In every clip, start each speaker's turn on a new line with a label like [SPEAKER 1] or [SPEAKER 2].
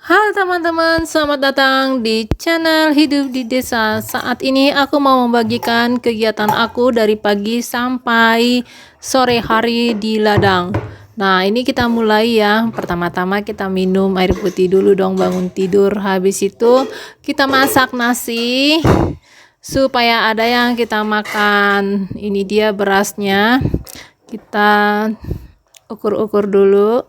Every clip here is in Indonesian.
[SPEAKER 1] Halo teman-teman, selamat datang di channel Hidup di Desa. Saat ini aku mau membagikan kegiatan aku dari pagi sampai sore hari di ladang. Nah, ini kita mulai ya. Pertama-tama kita minum air putih dulu dong, bangun tidur. Habis itu kita masak nasi supaya ada yang kita makan. Ini dia berasnya. Kita ukur-ukur dulu.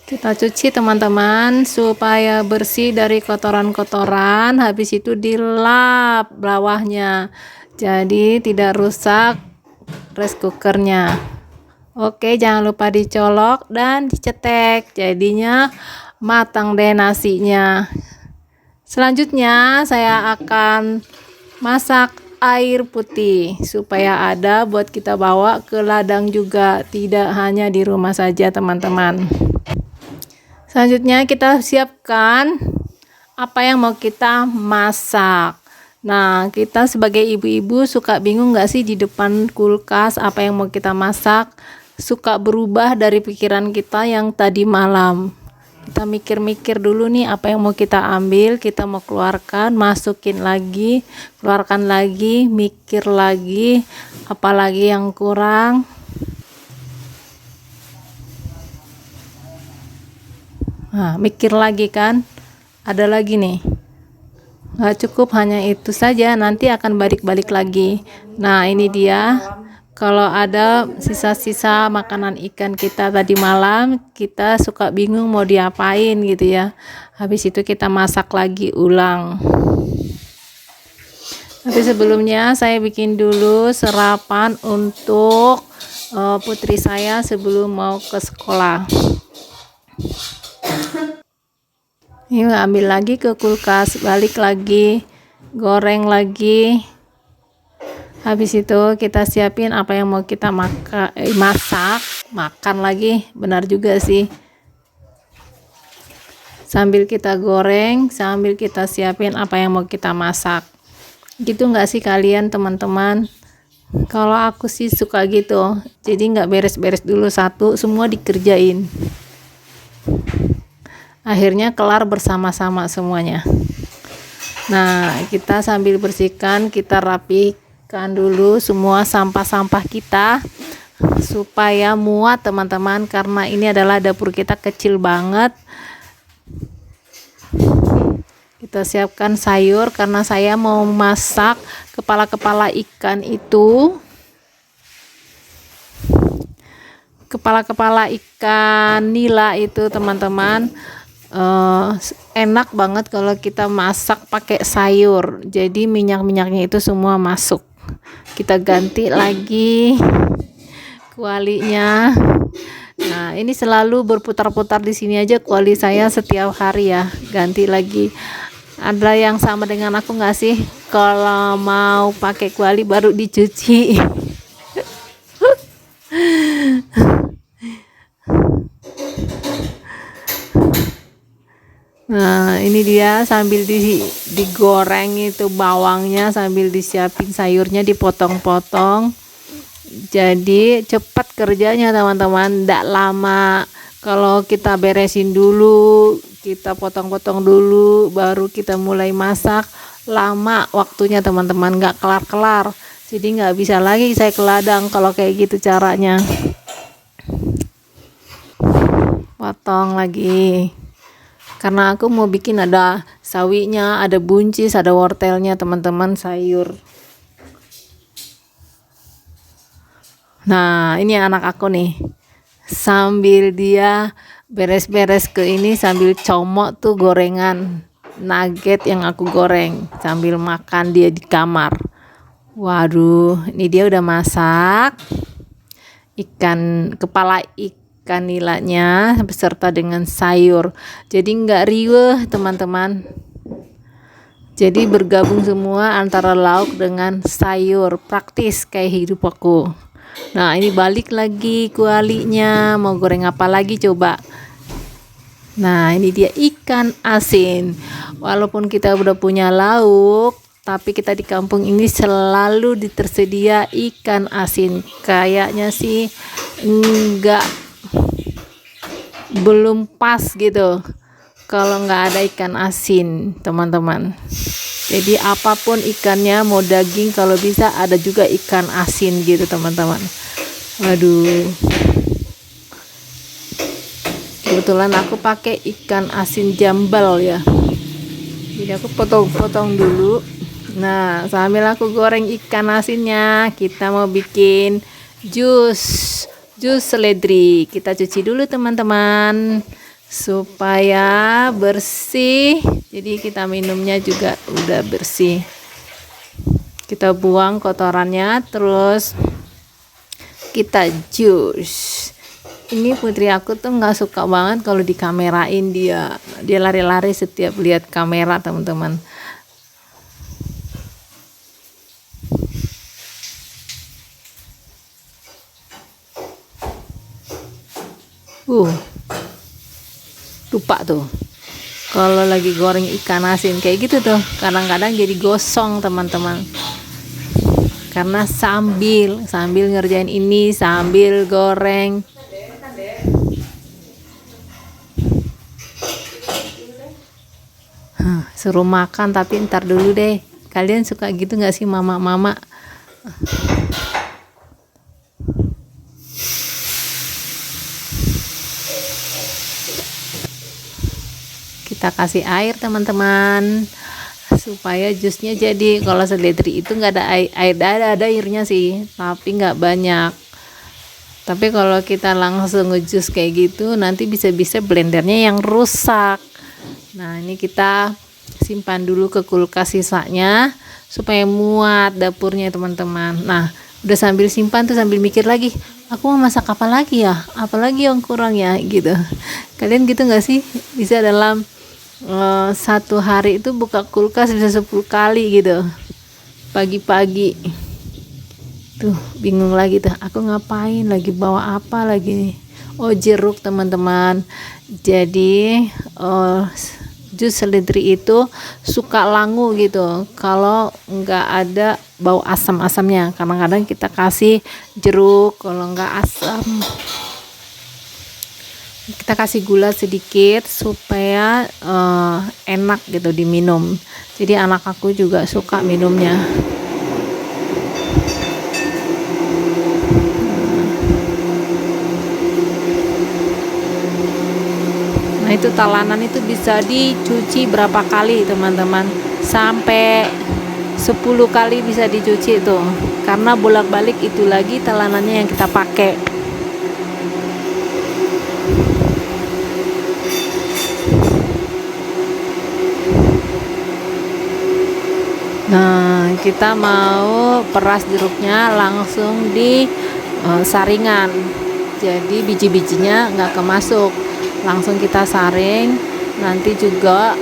[SPEAKER 1] Kita cuci teman-teman supaya bersih dari kotoran-kotoran, habis itu dilap bawahnya jadi tidak rusak rice cookernya. Oke, jangan lupa dicolok dan dicetek, jadinya matang deh nasinya. Selanjutnya saya akan masak air putih supaya ada buat kita bawa ke ladang juga, tidak hanya di rumah saja teman-teman. Selanjutnya kita siapkan apa yang mau kita masak. Nah, kita sebagai ibu-ibu suka bingung nggak sih di depan kulkas apa yang mau kita masak? Suka berubah dari pikiran kita yang tadi malam. Kita mikir-mikir dulu nih apa yang mau kita ambil, kita mau keluarkan, masukin lagi, keluarkan lagi, mikir lagi, apalagi yang kurang. Nah, mikir lagi kan, ada lagi nih, nggak cukup hanya itu saja, nanti akan balik-balik lagi. Nah, ini dia, kalau ada sisa-sisa makanan ikan kita tadi malam, kita suka bingung mau diapain gitu ya. Habis itu kita masak lagi ulang. Tapi sebelumnya saya bikin dulu sarapan untuk putri saya sebelum mau ke sekolah. Ini ambil lagi ke kulkas, balik lagi, goreng lagi. Habis itu kita siapin apa yang mau kita makan lagi, benar juga sih. Sambil kita goreng, sambil kita siapin apa yang mau kita masak. Gitu nggak sih kalian teman-teman? Kalau aku sih suka gitu, jadi nggak beres-beres dulu satu, semua dikerjain. Akhirnya kelar bersama-sama semuanya. Nah, kita sambil bersihkan, kita rapikan dulu semua sampah-sampah kita supaya muat teman-teman, karena ini adalah dapur kita kecil banget. Kita siapkan sayur karena saya mau masak kepala-kepala ikan itu. Kepala-kepala ikan nila itu teman-teman, enak banget kalau kita masak pakai sayur, jadi minyak-minyaknya itu semua masuk. Kita ganti lagi kualinya. Nah, ini selalu berputar-putar di sini aja kuali saya setiap hari ya, ganti lagi. Ada yang sama dengan aku nggak sih, kalau mau pakai kuali baru dicuci? Nah, ini dia sambil digoreng itu bawangnya, sambil disiapin sayurnya, dipotong-potong. Jadi cepat kerjanya teman-teman, tidak lama. Kalau kita beresin dulu, kita potong-potong dulu, baru kita mulai masak, lama waktunya teman-teman, nggak kelar-kelar. Jadi nggak bisa lagi saya ke ladang kalau kayak gitu caranya. Potong lagi. Karena aku mau bikin ada sawinya, ada buncis, ada wortelnya teman-teman, sayur. Nah, ini anak aku nih, sambil dia beres-beres ke ini, sambil comot tuh gorengan nugget yang aku goreng, sambil makan dia di kamar. Waduh, ini dia udah masak kepala ikan nilanya beserta dengan sayur, jadi nggak riweh teman-teman, jadi bergabung semua antara lauk dengan sayur, praktis kayak hidup aku. Nah, ini balik lagi kualinya, mau goreng apa lagi coba. Nah, ini dia ikan asin. Walaupun kita udah punya lauk, tapi kita di kampung ini selalu tersedia ikan asin. Kayaknya sih belum pas gitu. kalau nggak ada ikan asin, teman-teman. Jadi apapun ikannya, mau daging, kalau bisa ada juga ikan asin gitu, teman-teman. Waduh, kebetulan aku pakai ikan asin jambal ya. Jadi aku potong-potong dulu. Nah, sambil aku goreng ikan asinnya, kita mau bikin jus seledri. Kita cuci dulu, teman-teman, supaya bersih. Jadi kita minumnya juga udah bersih. Kita buang kotorannya, terus kita jus. Ini putri aku tuh nggak suka banget kalau dikamerain, dia lari-lari setiap lihat kamera, teman-teman. Lupa tuh kalau lagi goreng ikan asin kayak gitu tuh, kadang-kadang jadi gosong, teman-teman, karena sambil ngerjain ini, sambil goreng. Suruh makan, tapi ntar dulu deh. Kalian suka gitu nggak sih, mama-mama? Kita kasih air, teman-teman, supaya jusnya jadi. Kalau seledri itu nggak ada air, ada airnya sih, tapi nggak banyak. Tapi kalau kita langsung ngejus kayak gitu, nanti bisa-bisa blendernya yang rusak. Nah, ini kita simpan dulu ke kulkas sisanya supaya muat dapurnya, teman-teman. Nah, udah sambil simpan tuh sambil mikir lagi, aku mau masak apa lagi ya, apalagi yang kurang ya gitu. Kalian gitu nggak sih? Bisa dalam satu hari itu buka kulkas bisa 10 kali gitu. Pagi-pagi tuh bingung lagi tuh, aku ngapain lagi, bawa apa lagi nih. Oh, jeruk, teman-teman. Jadi jus seledri itu suka langu gitu kalau nggak ada bau asam-asamnya. Kadang-kadang kita kasih jeruk, kalau nggak asam kita kasih gula sedikit supaya enak gitu diminum. Jadi anak aku juga suka minumnya. Nah, itu talanan itu bisa dicuci berapa kali, teman-teman? Sampai 10 kali bisa dicuci tuh, karena bolak-balik itu lagi talanannya yang kita pakai. Nah, kita mau peras jeruknya langsung di saringan, jadi biji-bijinya nggak kemasuk, langsung kita saring. Nanti juga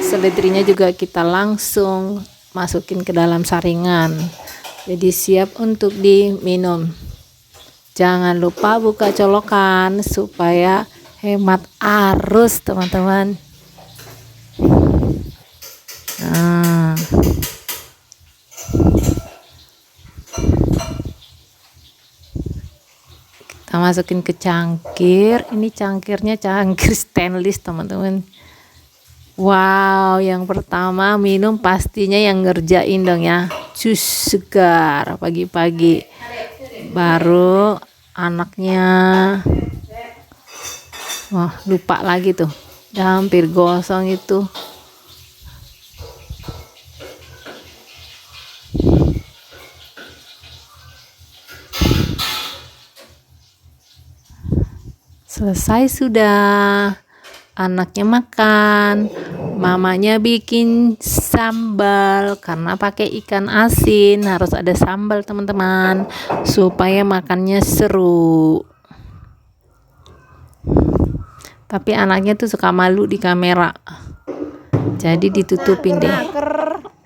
[SPEAKER 1] seledrinya juga kita langsung masukin ke dalam saringan, jadi siap untuk diminum. Jangan lupa buka colokan supaya hemat arus, teman-teman. Nah, kita masukin ke cangkir. Ini cangkirnya cangkir stainless, teman-teman. Wow, yang pertama minum pastinya yang ngerjain dong ya, jus segar pagi-pagi. Baru anaknya. Wah, lupa lagi tuh, udah hampir gosong itu. Selesai sudah, anaknya makan, mamanya bikin sambal karena pakai ikan asin, harus ada sambal, teman-teman, supaya makannya seru. Tapi anaknya tuh suka malu di kamera, jadi ditutupin deh.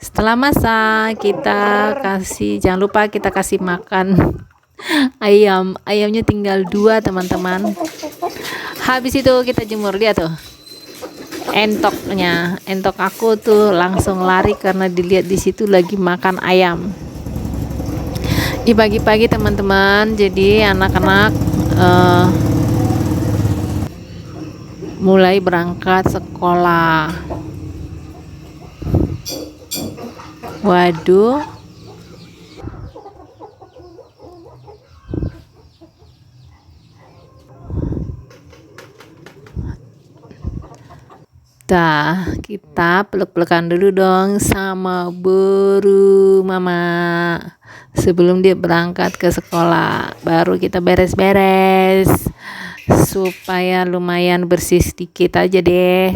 [SPEAKER 1] Setelah masak, kita kasih, jangan lupa kita kasih makan ayamnya tinggal 2, teman-teman. Habis itu kita jemur. Dia tuh entok aku tuh langsung lari karena dilihat di situ lagi makan ayam. Di pagi-pagi, teman-teman, jadi anak-anak mulai berangkat sekolah. Waduh, kita peluk-pelukan dulu dong sama buru mama sebelum dia berangkat ke sekolah. Baru kita beres-beres supaya lumayan bersih sedikit aja deh,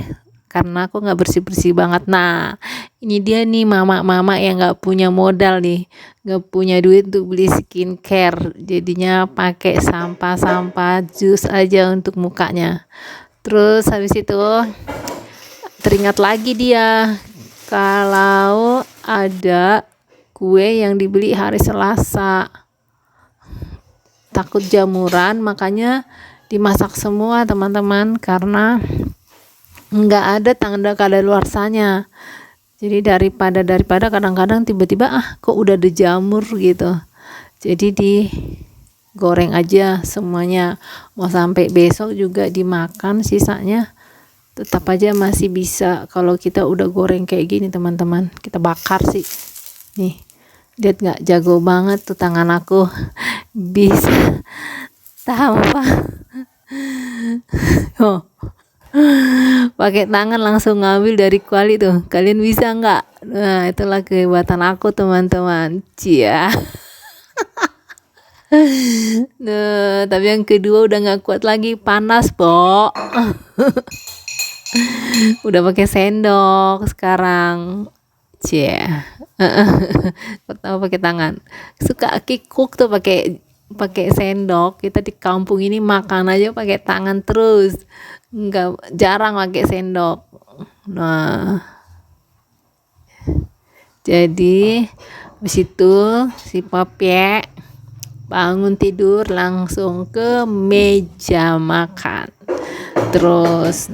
[SPEAKER 1] karena aku nggak bersih-bersih banget. Nah, ini dia nih mama-mama yang nggak punya modal nih, nggak punya duit untuk beli skincare, jadinya pakai sampah-sampah jus aja untuk mukanya. Terus habis itu teringat lagi dia kalau ada kue yang dibeli hari Selasa, takut jamuran, makanya dimasak semua teman-teman, karena nggak ada tanda kadaluarsanya. Jadi daripada kadang-kadang tiba-tiba kok udah ada jamur gitu, jadi digoreng aja semuanya. Mau sampai besok juga dimakan sisanya tetap aja masih bisa kalau kita udah goreng kayak gini teman-teman. Kita bakar sih nih, lihat nggak, jago banget tuh tangan aku bisa tanpa pakai tangan langsung ngambil dari kuali tuh. Kalian bisa nggak? Nah, itulah kehebatan aku teman-teman. Cia. Nah, tapi yang kedua udah nggak kuat lagi, panas pok. Udah pakai sendok sekarang. Cie. Pertama pakai tangan. Suka kikuk tuh pakai sendok. Kita di kampung ini makan aja pakai tangan terus. Jarang pakai sendok. Nah, jadi habis itu si Papek bangun tidur langsung ke meja makan. Terus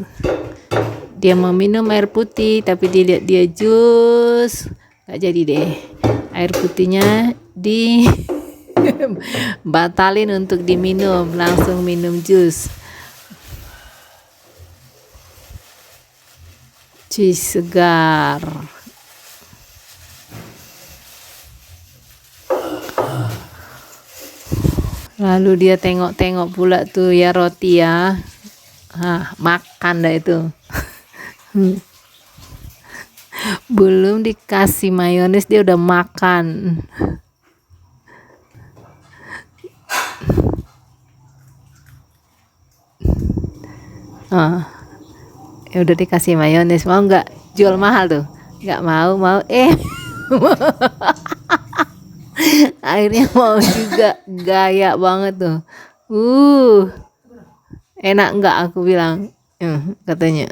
[SPEAKER 1] dia mau minum air putih, tapi dilihat dia jus, nggak jadi deh. Air putihnya batalin untuk diminum, langsung minum jus. Jus segar. Lalu dia tengok-tengok pula tuh ya roti ya. Makan dah itu. Belum dikasih mayones dia udah makan. Ya udah dikasih mayones, mau nggak? Jual mahal tuh, nggak mau. Akhirnya mau juga, gaya banget tuh. Enak nggak, aku bilang, katanya.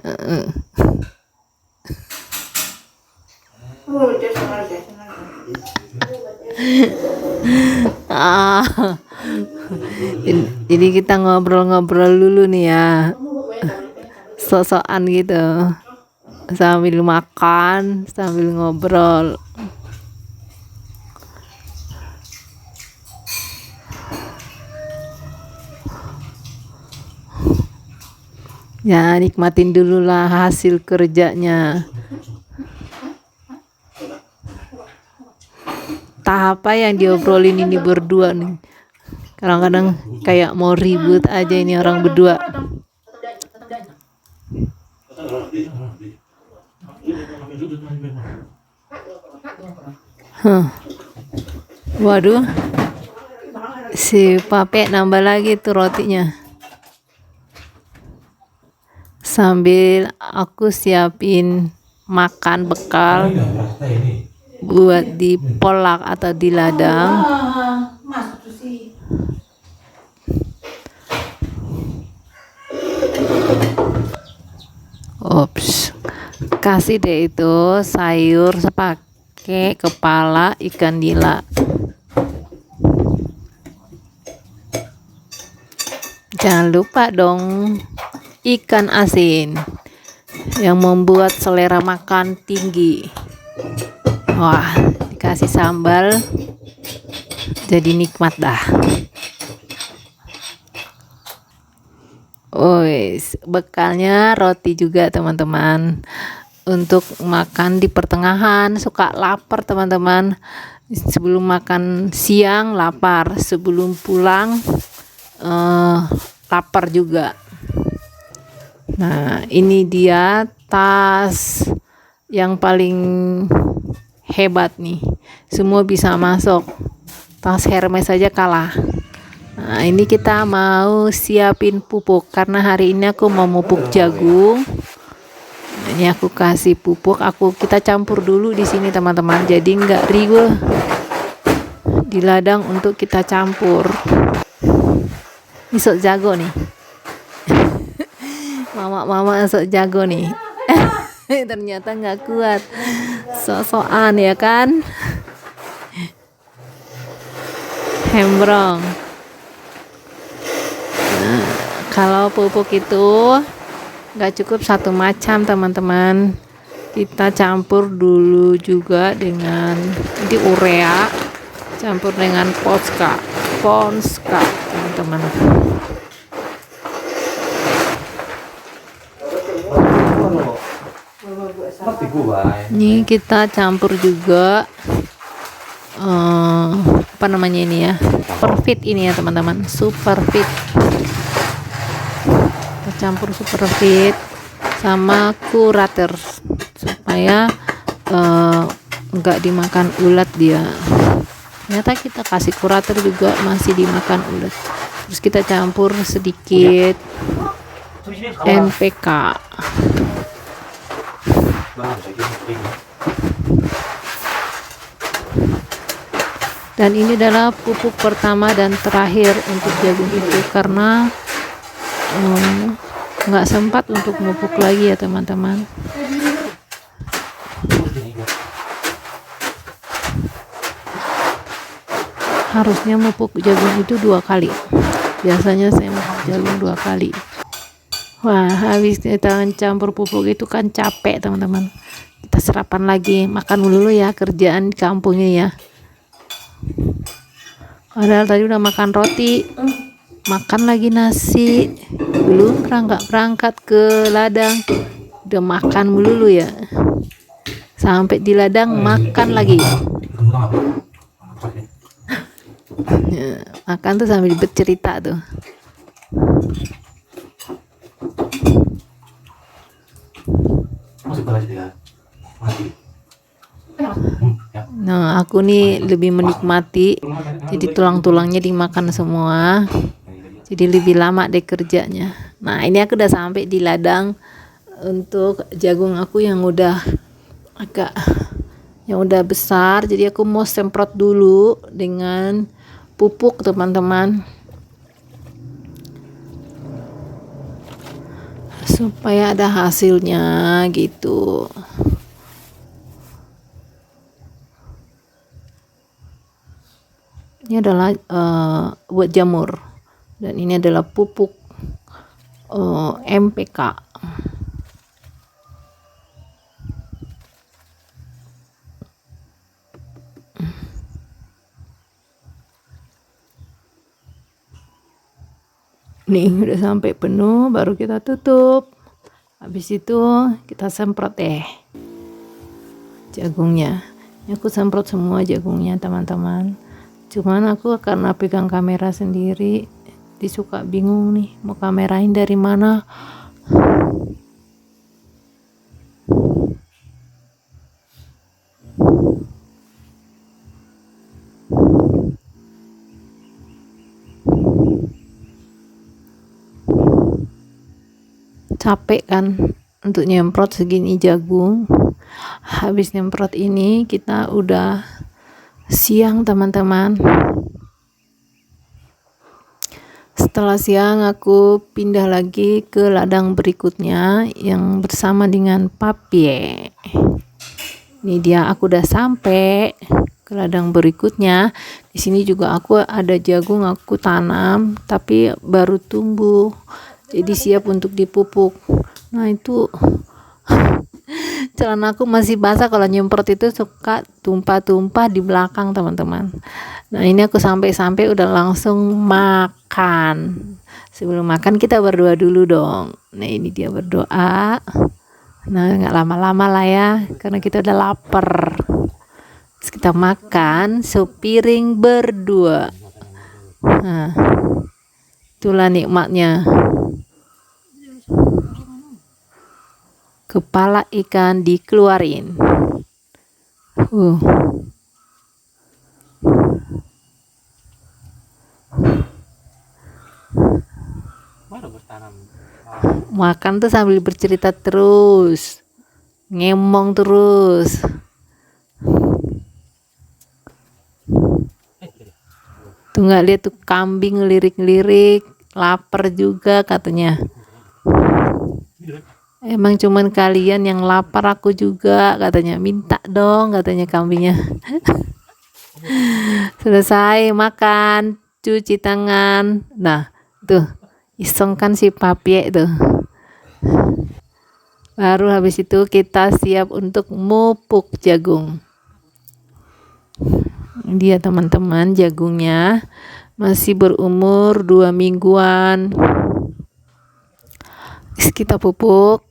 [SPEAKER 1] Jadi kita ngobrol-ngobrol dulu nih ya, sosokan gitu, sambil makan sambil ngobrol. Ya, nikmatin dulu lah hasil kerjanya. Apa yang diobrolin ini berdua nih, kadang-kadang kayak mau ribut aja ini orang berdua. Waduh, si Papek nambah lagi tuh rotinya, sambil aku siapin makan bekal buat di polak atau di ladang. Kasih deh itu sayur pakai kepala ikan nila. Jangan lupa dong ikan asin yang membuat selera makan tinggi. Wah, dikasih sambal jadi nikmat dah. Wes, bekalnya roti juga teman-teman. Untuk makan di pertengahan suka lapar teman-teman. Sebelum makan siang lapar, sebelum pulang lapar juga. Nah, ini dia tas yang paling hebat nih. Semua bisa masuk. Tas Hermes saja kalah. Nah, ini kita mau siapin pupuk karena hari ini aku mau pupuk jagung. Ini aku kasih pupuk, kita campur dulu di sini teman-teman. Jadi nggak ribet di ladang untuk kita campur. Ini sok jago nih. Mama sok jago nih. Ternyata nggak kuat. Sok-sokan ya kan. Hembrong. Nah, kalau pupuk itu nggak cukup satu macam teman-teman, kita campur dulu juga dengan di urea, campur dengan ponska teman-teman. Ini kita campur juga apa namanya ini ya, Superfit ini ya teman-teman, Superfit. Kita campur Superfit sama Curator supaya enggak dimakan ulat dia. Ternyata kita kasih Curator juga masih dimakan ulat. Terus kita campur sedikit NPK. Dan ini adalah pupuk pertama dan terakhir untuk jagung itu karena nggak sempat untuk pupuk lagi ya teman-teman. Harusnya pupuk jagung itu 2 kali. Biasanya saya pupuk jagung 2 kali. Wah, habis kita campur pupuk itu kan capek teman-teman. Kita sarapan lagi, makan dulu ya, kerjaan di kampungnya ya. Padahal tadi udah makan roti, makan lagi nasi, belum berangkat ke ladang, udah makan melulu ya. Sampai di ladang makan lagi. Ya, makan tuh sambil bercerita tuh. Nah, aku nih lebih menikmati, jadi tulang-tulangnya dimakan semua, jadi lebih lama deh kerjanya. Nah, ini aku udah sampai di ladang untuk jagung aku yang udah besar, jadi aku mau semprot dulu dengan pupuk teman-teman, supaya ada hasilnya gitu. Ini adalah buat jamur, dan ini adalah pupuk MPK. Nih udah sampai penuh, baru kita tutup. Habis itu kita semprot jagungnya. Ini aku semprot semua jagungnya teman-teman. Cuman aku karena pegang kamera sendiri, disuka bingung nih mau kamerain dari mana. Capek kan untuk nyemprot segini jagung. Habis nyemprot ini kita udah siang teman-teman. Setelah siang aku pindah lagi ke ladang berikutnya yang bersama dengan Papie. Ini dia, aku udah sampai ke ladang berikutnya. Di sini juga aku ada jagung aku tanam tapi baru tumbuh. Jadi siap untuk dipupuk. Nah, itu Celana aku masih basah, kalau nyemprot itu suka tumpah-tumpah di belakang teman-teman. Nah ini aku sampai-sampai udah langsung makan. Sebelum makan kita berdoa dulu dong. Nah ini dia berdoa. Nah nggak lama-lama lah ya, karena kita udah lapar. Terus kita makan sepiring berdua. Nah itulah nikmatnya. Kepala ikan dikeluarin. Makan tuh sambil bercerita terus, ngemong terus. Tuh nggak lihat tuh kambing ngelirik-ngelirik, lapar juga katanya. Emang cuman kalian yang lapar, aku juga katanya. Minta dong katanya kambingnya. Selesai makan, cuci tangan. Nah tuh iseng kan si Papie tuh. Baru habis itu kita siap untuk mupuk jagung. Dia teman-teman, jagungnya masih berumur 2 mingguan. Terus kita pupuk.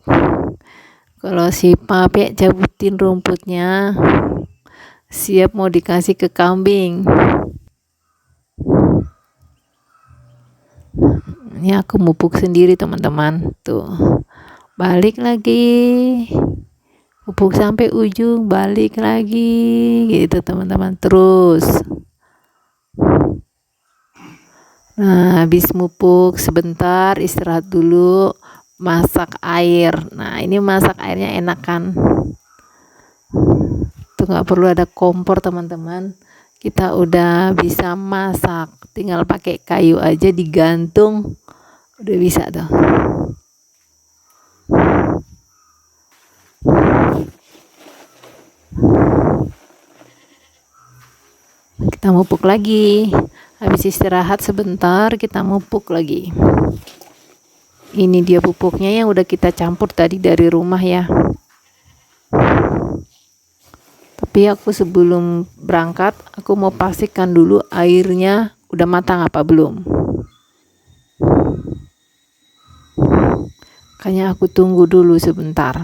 [SPEAKER 1] Kalau si Papie cabutin rumputnya, siap mau dikasih ke kambing. Ini aku mupuk sendiri teman-teman. Tuh balik lagi, pupuk sampai ujung, balik lagi gitu teman-teman, terus. Nah habis mupuk sebentar istirahat dulu, masak air. Nah ini masak airnya enak kan, tuh nggak perlu ada kompor teman-teman, kita udah bisa masak, tinggal pakai kayu aja digantung udah bisa tuh. Kita mupuk lagi, habis istirahat sebentar kita mupuk lagi. Ini dia pupuknya yang udah kita campur tadi dari rumah ya. Tapi aku sebelum berangkat aku mau pastikan dulu airnya udah matang apa belum. Kayaknya aku tunggu dulu sebentar.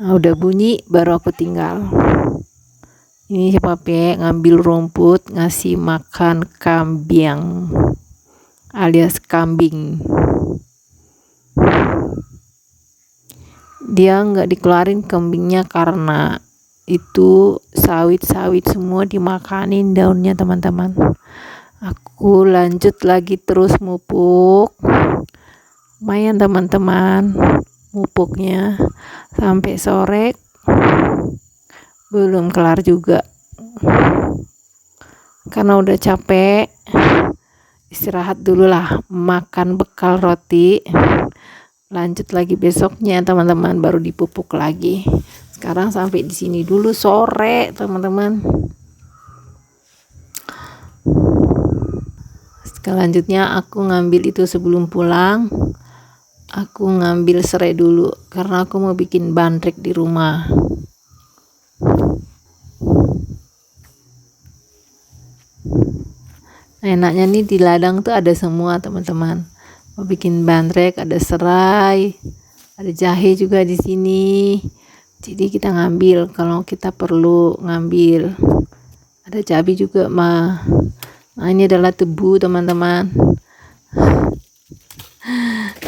[SPEAKER 1] Nah udah bunyi baru aku tinggal. Ini si Papie ngambil rumput ngasih makan kambing alias kambing. Dia nggak dikeluarin kambingnya karena itu sawit-sawit semua dimakanin daunnya teman-teman. Aku lanjut lagi terus mupuk. Lumayan teman-teman mupuknya sampai sore. Belum kelar juga karena udah capek, istirahat dulu lah, makan bekal roti, lanjut lagi besoknya teman-teman baru dipupuk lagi. Sekarang sampai di sini dulu sore teman-teman. Selanjutnya aku ngambil itu sebelum pulang, aku ngambil serai dulu karena aku mau bikin bandrek di rumah. Enaknya nih di ladang tuh ada semua teman-teman. Mau bikin bandrek, ada serai, ada jahe juga di sini. Jadi kita ngambil kalau kita perlu ngambil. Ada cabai juga mah. Nah ini adalah tebu teman-teman.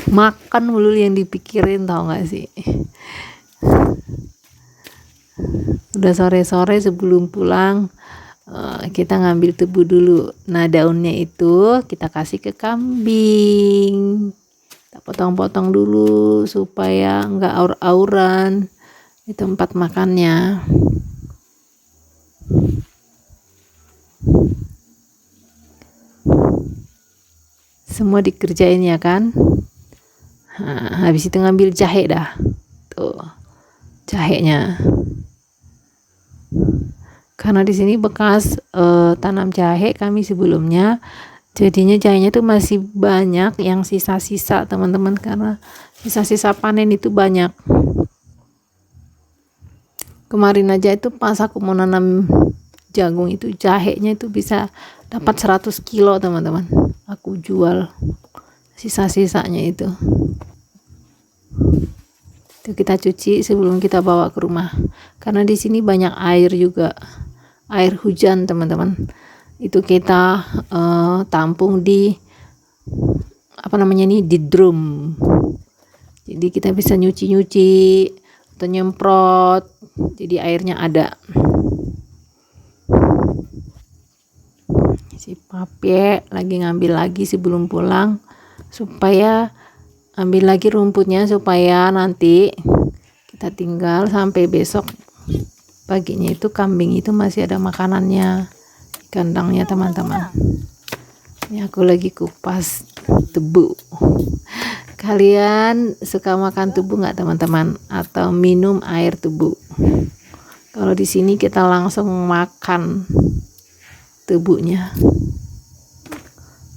[SPEAKER 1] Makan mulu yang dipikirin, tau gak sih. Udah sore-sore sebelum pulang, kita ngambil tebu dulu. Nah daunnya itu kita kasih ke kambing, kita potong-potong dulu supaya nggak aur-auran di tempat makannya. Semua dikerjain ya kan. Nah, habis itu ngambil jahe dah, tuh jahenya. Karena di sini bekas tanam jahe kami sebelumnya, jadinya jahenya tuh masih banyak yang sisa-sisa teman-teman, karena sisa-sisa panen itu banyak. Kemarin aja itu pas aku mau nanam jagung itu jahenya itu bisa dapat 100 kilo teman-teman. Aku jual sisa-sisanya itu. Itu kita cuci sebelum kita bawa ke rumah. Karena di sini banyak air juga. Air hujan teman-teman. Itu kita tampung di di drum. Jadi kita bisa nyuci-nyuci atau nyemprot. Jadi airnya ada. Si Pape lagi ngambil lagi sebelum pulang supaya ambil lagi rumputnya supaya nanti kita tinggal sampai besok paginya itu kambing itu masih ada makanannya di kandangnya teman-teman. Ini aku lagi kupas tebu. Kalian suka makan tebu nggak teman-teman, atau minum air tebu? Kalau di sini kita langsung makan tebunya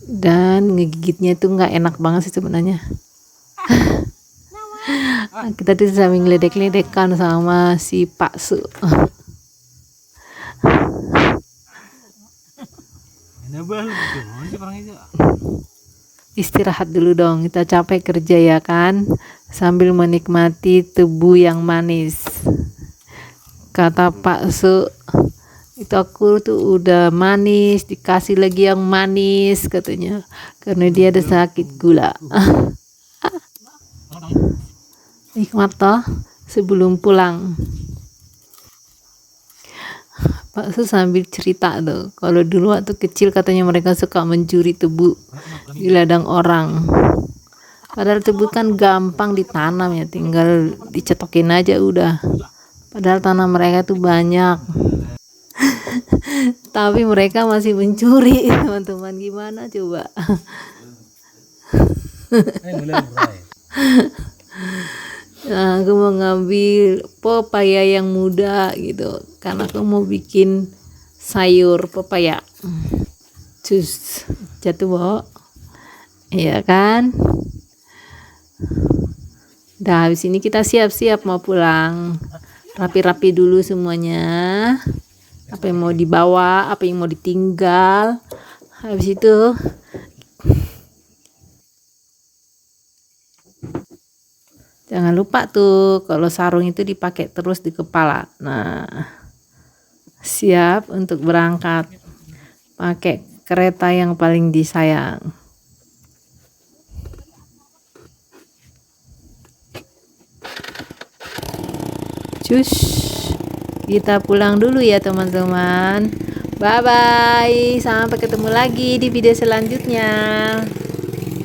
[SPEAKER 1] dan ngegigitnya itu nggak enak banget sih sebenarnya. Kita tuh sambil ngeledek-ledekan sama si Pak Su. Istirahat dulu dong, kita capek kerja ya kan, sambil menikmati tebu yang manis. Kata Pak Su, itu aku tuh udah manis, dikasih lagi yang manis katanya, karena dia ada sakit gula. Nikmat toh sebelum pulang. Pak Su sambil cerita tuh, kalau dulu waktu kecil katanya mereka suka mencuri tebu di ladang orang. Padahal tebu kan gampang ditanam ya, tinggal dicetokin aja udah. Padahal tanah mereka tuh banyak. Tapi mereka masih mencuri teman-teman, gimana coba. Nah, aku mau ngambil pepaya yang muda gitu karena aku mau bikin sayur pepaya. Cus jatuh Bo, iya kan. Dah habis ini kita siap-siap mau pulang, rapi-rapi dulu semuanya, apa yang mau dibawa, apa yang mau ditinggal. Habis itu jangan lupa tuh kalau sarung itu dipakai terus di kepala. Nah, siap untuk berangkat pakai kereta yang paling disayang. Cus, kita pulang dulu ya teman-teman. Bye bye, sampai ketemu lagi di video selanjutnya.